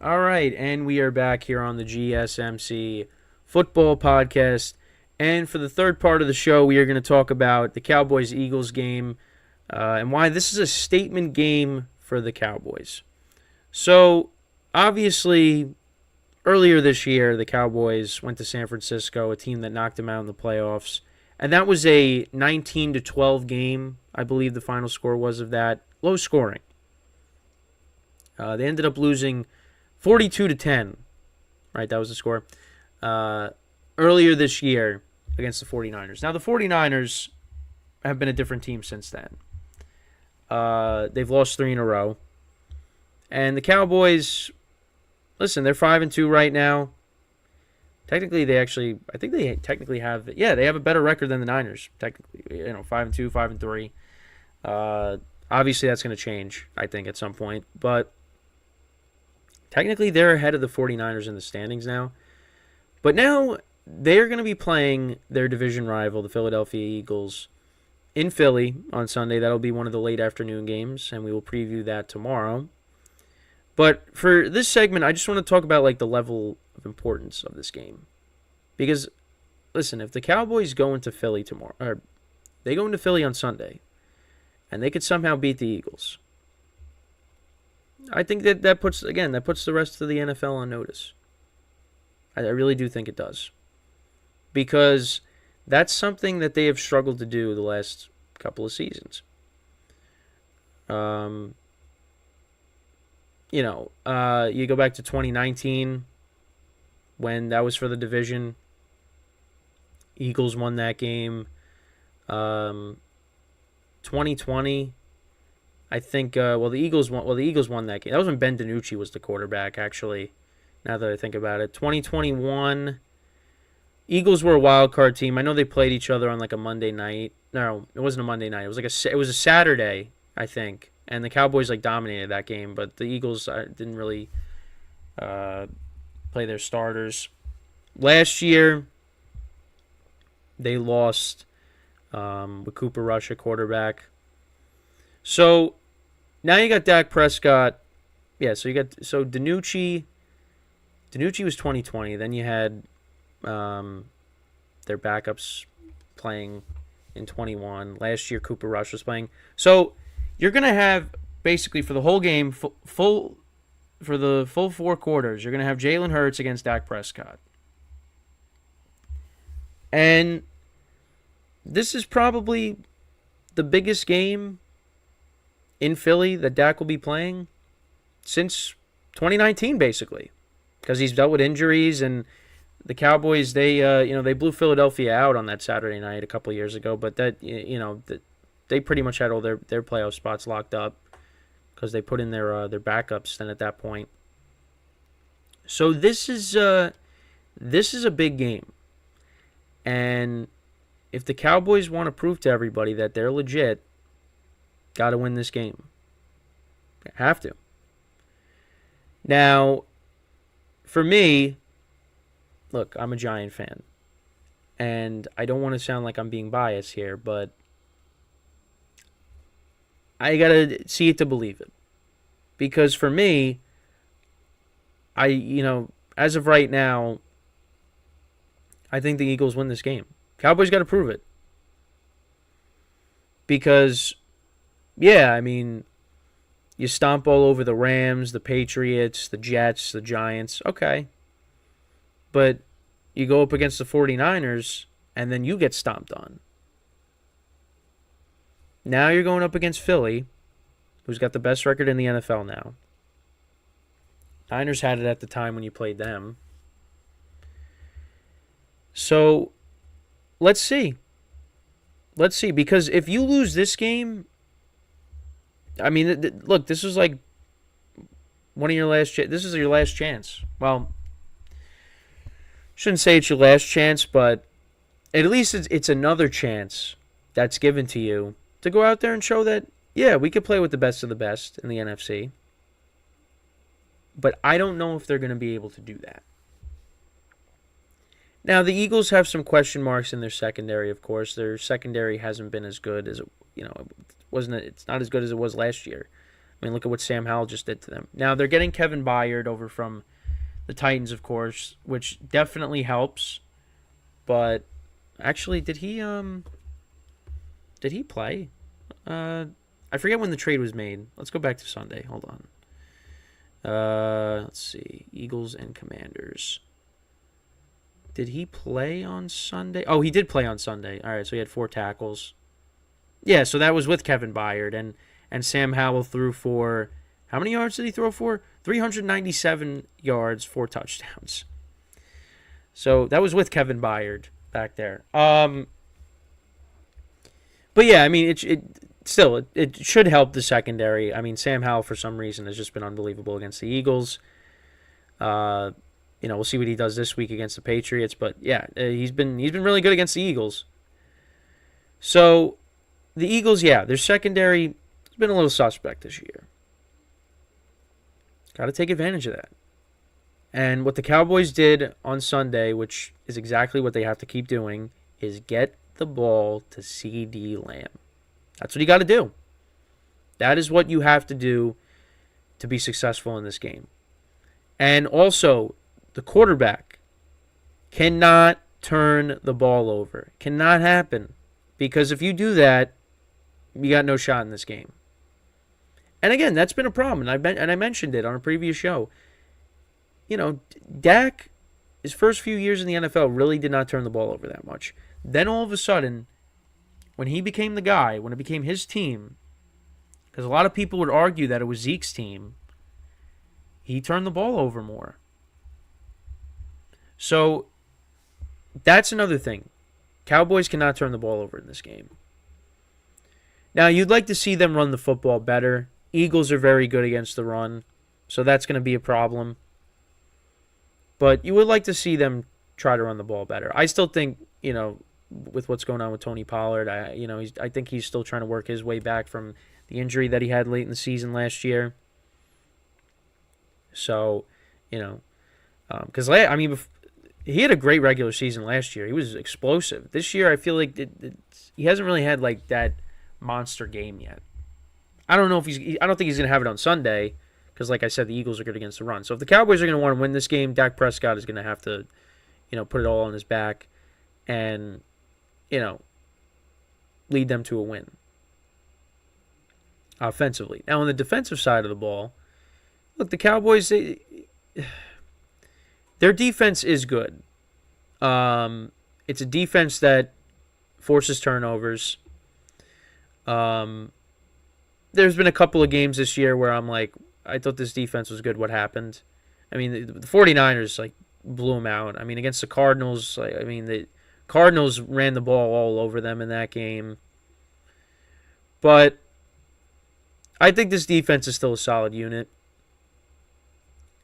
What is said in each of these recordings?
All right, and we are back here on the GSMC football podcast. And for the third part of the show, we are going to talk about the Cowboys-Eagles game and why this is a statement game for the Cowboys. So, obviously, earlier this year, the Cowboys went to San Francisco, a team that knocked them out in the playoffs. And that was a 19-12 game, I believe the final score was of that. Low scoring. They ended up losing 42-10, right? That was the score. Earlier this year against the 49ers. Now, the 49ers have been a different team since then. They've lost 3 in a row. And the Cowboys, listen, they're 5-2 right now. Technically, they have a better record than the Niners. Technically, 5-2, 5-3. Obviously, that's going to change, I think, at some point. But technically, they're ahead of the 49ers in the standings now. But now they're going to be playing their division rival, the Philadelphia Eagles, in Philly on Sunday. That'll be one of the late afternoon games, and we will preview that tomorrow. But for this segment, I just want to talk about the level of importance of this game. Because, listen, if the Cowboys go into Philly tomorrow, or they go into Philly on Sunday, and they could somehow beat the Eagles, I think that puts the rest of the NFL on notice. I really do think it does. Because that's something that they have struggled to do the last couple of seasons. You go back to 2019 when that was for the division. Eagles won that game. 2020, I think. The Eagles won. Well, the Eagles won that game. That was when Ben DiNucci was the quarterback. Actually, now that I think about it, 2021, Eagles were a wild card team. I know they played each other on a Monday night. No, it wasn't a Monday night. It was a Saturday, I think. And the Cowboys dominated that game, but the Eagles didn't really play their starters. Last year, they lost with Cooper Rush at quarterback. So now you got Dak Prescott. Yeah, so DiNucci. DiNucci was 2020. Then you had their backups playing in 21. Last year, Cooper Rush was playing. So you're going to have, basically, for the whole game, for the full 4 quarters, you're going to have Jalen Hurts against Dak Prescott. And this is probably the biggest game in Philly that Dak will be playing since 2019, basically, because he's dealt with injuries, and the Cowboys, they blew Philadelphia out on that Saturday night a couple of years ago, but they pretty much had all their playoff spots locked up because they put in their backups then at that point. So this is a big game. And if the Cowboys want to prove to everybody that they're legit, got to win this game. Have to. Now, for me, look, I'm a Giant fan. And I don't want to sound like I'm being biased here, but I got to see it to believe it. Because for me, as of right now, I think the Eagles win this game. Cowboys got to prove it. Because, you stomp all over the Rams, the Patriots, the Jets, the Giants. Okay. But you go up against the 49ers, and then you get stomped on. Now you're going up against Philly, who's got the best record in the NFL now. Niners had it at the time when you played them. So, let's see. Let's see, because if you lose this game, look, this is one of your last. This is your last chance. Well, shouldn't say it's your last chance, but at least it's another chance that's given to you to go out there and show that, yeah, we could play with the best of the best in the NFC. But I don't know if they're going to be able to do that. Now, the Eagles have some question marks in their secondary, of course. Their secondary hasn't been as good as it's not as good as it was last year. I mean, look at what Sam Howell just did to them. Now, they're getting Kevin Byard over from the Titans, of course, which definitely helps. But actually, did he play? I forget when the trade was made. Let's go back to Sunday. Hold on. Let's see. Eagles and Commanders. Did he play on Sunday? Oh, he did play on Sunday. All right, so he had 4 tackles. Yeah, so that was with Kevin Byard. And Sam Howell threw for, how many yards did he throw for? 397 yards, 4 touchdowns. So that was with Kevin Byard back there. But yeah, I mean, it should help the secondary. I mean, Sam Howell, for some reason, has just been unbelievable against the Eagles. We'll see what he does this week against the Patriots. But yeah, he's been really good against the Eagles. So the Eagles, yeah, their secondary has been a little suspect this year. Got to take advantage of that. And what the Cowboys did on Sunday, which is exactly what they have to keep doing, is get the ball to CeeDee Lamb. That's what you got to do. That is what you have to do to be successful in this game. And also, the quarterback cannot turn the ball over. Cannot happen. Because if you do that, you got no shot in this game. And again, that's been a problem. And I mentioned it on a previous show. You know, Dak, his first few years in the NFL, really did not turn the ball over that much. Then all of a sudden, when he became the guy, when it became his team, because a lot of people would argue that it was Zeke's team, he turned the ball over more. So, that's another thing. Cowboys cannot turn the ball over in this game. Now, you'd like to see them run the football better. Eagles are very good against the run, so that's going to be a problem. But you would like to see them try to run the ball better. I still think, with what's going on with Tony Pollard, I think he's still trying to work his way back from the injury that he had late in the season last year. So, because he had a great regular season last year. He was explosive. This year, I feel like he hasn't really had like that monster game yet. I don't think he's going to have it on Sunday because, like I said, the Eagles are good against the run. So if the Cowboys are going to want to win this game, Dak Prescott is going to have to, put it all on his back and, lead them to a win offensively. Now, on the defensive side of the ball, look, the Cowboys, their defense is good. It's a defense that forces turnovers. There's been a couple of games this year where I'm like, I thought this defense was good. What happened? I mean, the 49ers, blew them out. I mean, against the Cardinals, the Cardinals ran the ball all over them in that game. But I think this defense is still a solid unit.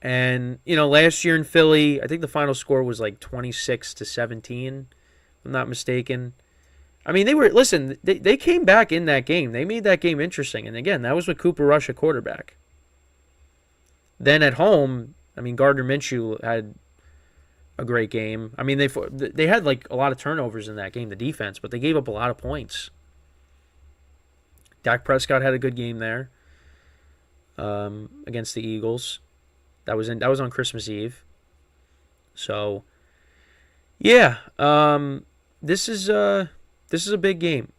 And, last year in Philly, I think the final score was 26-17, if I'm not mistaken. I mean, they came back in that game. They made that game interesting. And again, that was with Cooper Rush at quarterback. Then at home, Gardner Minshew had a great game. I mean, they had a lot of turnovers in that game, the defense, but they gave up a lot of points. Dak Prescott had a good game there against the Eagles. That was on Christmas Eve. So, yeah, this is a big game.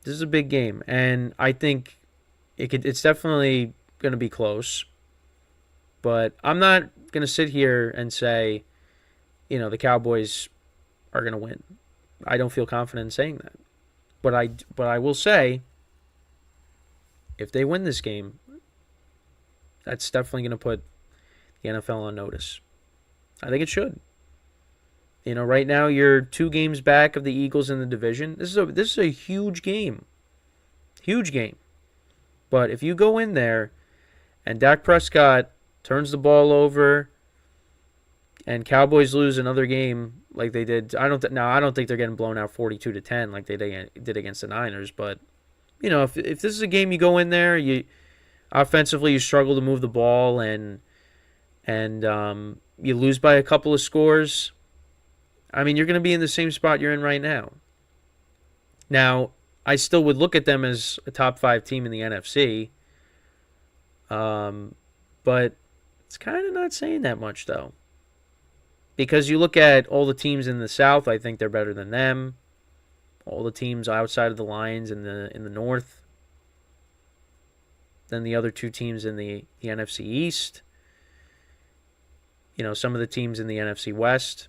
This is a big game, and I think it's definitely going to be close. But I'm not going to sit here and say, the Cowboys are going to win. I don't feel confident in saying that. But I will say, if they win this game, that's definitely going to put the NFL on notice. I think it should. Right now you're 2 games back of the Eagles in the division. This is a huge game. Huge game. But if you go in there and Dak Prescott turns the ball over and Cowboys lose another game like they did, I don't think they're getting blown out 42-10 like they did against the Niners, but if this is a game you go in there, you offensively you struggle to move the ball and you lose by a couple of scores, you're going to be in the same spot you're in right now. Now, I still would look at them as a top 5 team in the NFC. But it's kind of not saying that much, though. Because you look at all the teams in the South, I think they're better than them. All the teams outside of the Lions in the North, than the other two teams in the NFC East. Some of the teams in the NFC West.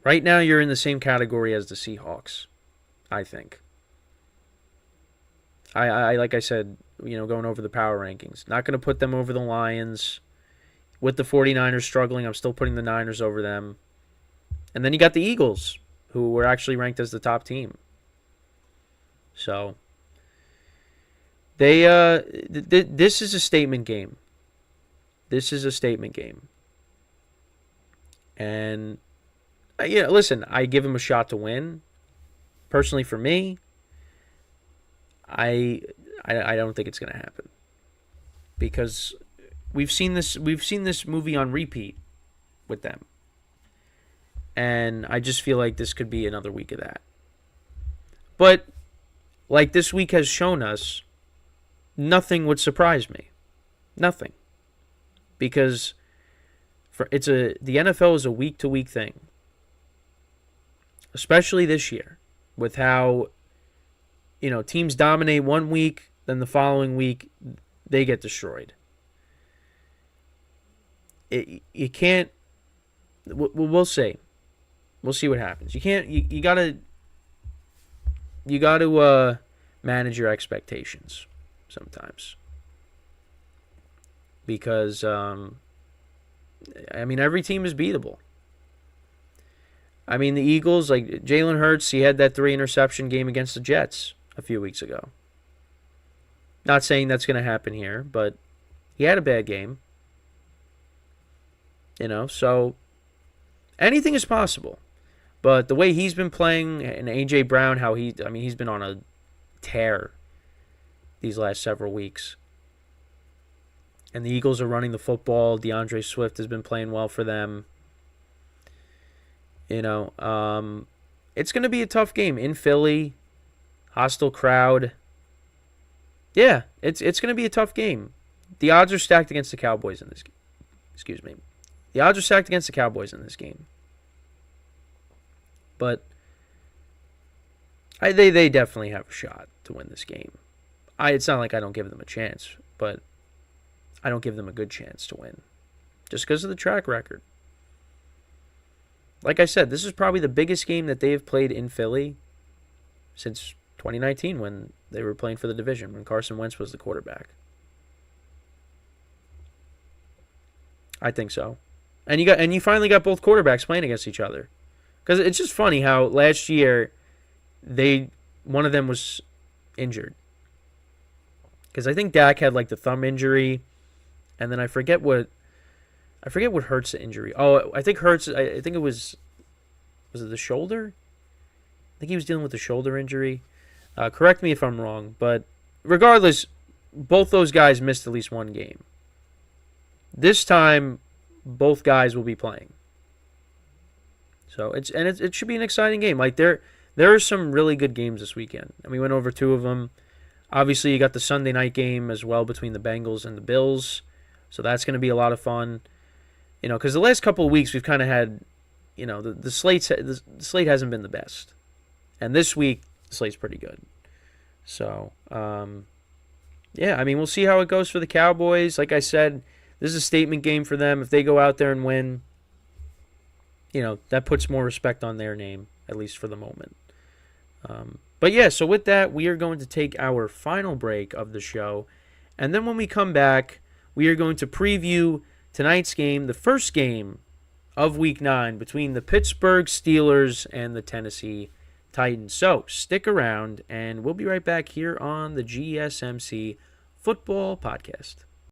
Right now, you're in the same category as the Seahawks, I think. I like I said, going over the power rankings. Not going to put them over the Lions. With the 49ers struggling, I'm still putting the Niners over them. And then you got the Eagles, who were actually ranked as the top team. So, this is a statement game. This is a statement game. And, listen, I give him a shot to win. Personally, for me, I don't think it's going to happen. Because we've seen this movie on repeat with them. And I just feel like this could be another week of that. But, like this week has shown us, nothing would surprise me. Nothing. Because the NFL is a week-to-week thing. Especially this year. With how, teams dominate one week, then the following week, they get destroyed. You can't... We'll see. We'll see what happens. You can't... You gotta manage your expectations sometimes. Because, every team is beatable. The Eagles, like Jalen Hurts, he had that 3-interception game against the Jets a few weeks ago. Not saying that's going to happen here, but he had a bad game. So anything is possible. But the way he's been playing, and A.J. Brown, how he's been on a tear these last several weeks. And the Eagles are running the football. DeAndre Swift has been playing well for them. It's going to be a tough game in Philly. Hostile crowd. Yeah, it's going to be a tough game. The odds are stacked against the Cowboys in this game. Excuse me. The odds are stacked against the Cowboys in this game. But they definitely have a shot to win this game. It's not like I don't give them a chance, but I don't give them a good chance to win. Just because of the track record. Like I said, this is probably the biggest game that they have played in Philly since 2019 when they were playing for the division, when Carson Wentz was the quarterback. I think so. And you finally got both quarterbacks playing against each other. Because it's just funny how last year one of them was injured. Because I think Dak had like the thumb injury, and then I forget what Hurts' injury. Oh, I think Hurts. I think it was it the shoulder? I think he was dealing with the shoulder injury. Correct me if I'm wrong, but regardless, both those guys missed at least one game. This time, both guys will be playing. So it should be an exciting game. Like there are some really good games this weekend, and we went over two of them. Obviously, you got the Sunday night game as well between the Bengals and the Bills, so that's going to be a lot of fun. Because the last couple of weeks we've kind of had, the slate hasn't been the best, and this week the slate's pretty good. So, we'll see how it goes for the Cowboys. Like I said, this is a statement game for them. If they go out there and win, that puts more respect on their name, at least for the moment. But yeah, so with that, we are going to take our final break of the show, and then when we come back, we are going to preview tonight's game, the first game of Week 9 between the Pittsburgh Steelers and the Tennessee Titans. So stick around, and we'll be right back here on the GSMC Football Podcast.